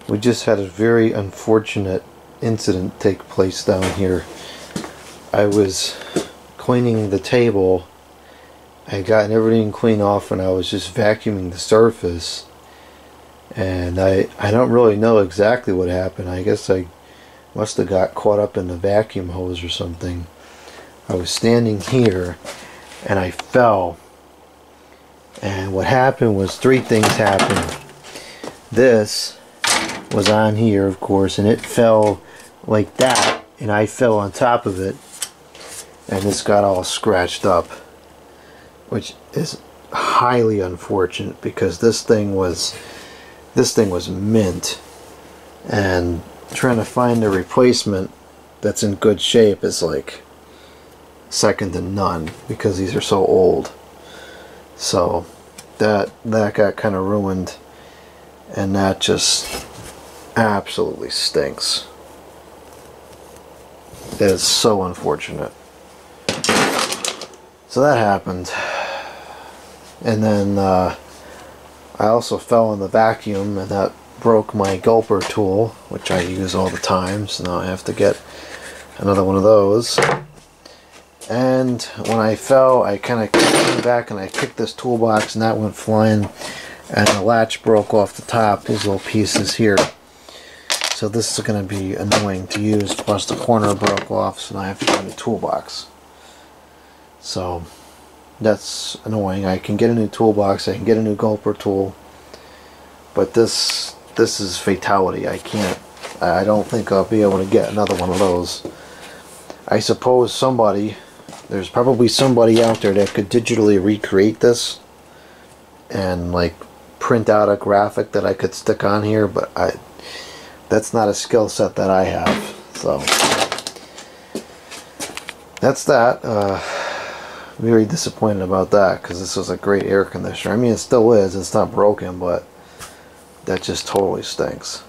We just had a very unfortunate incident take place down here. I was cleaning the table. I had gotten everything cleaned off and I was just vacuuming the surface. And I don't really know exactly what happened. I guess I must have got caught up in the vacuum hose or something. I was standing here and I fell. And what happened was three things happened. This was on here, of course, and it fell like that, and I fell on top of it, and this got all scratched up, which is highly unfortunate because this thing was mint, and trying to find a replacement that's in good shape is like second to none because these are so old. So that got kind of ruined, and that just absolutely stinks. It is so unfortunate. So that happened, and then I also fell in the vacuum, and that broke my Gulper tool, which I use all the time. So now I have to get another one of those. And when I fell, I kind of came back and I kicked this toolbox, and that went flying, and the latch broke off the top, these little pieces here. So this is going to be annoying to use, plus the corner broke off, so now I have to get a new toolbox. So that's annoying. I can get a new toolbox, I can get a new Gulper tool, but this is fatality. I don't think I'll be able to get another one of those. I suppose there's probably somebody out there that could digitally recreate this and like print out a graphic that I could stick on here, but that's not a skill set that I have. So that's that. Very disappointed about that because this was a great air conditioner. I mean, it still is. It's not broken, but that just totally stinks.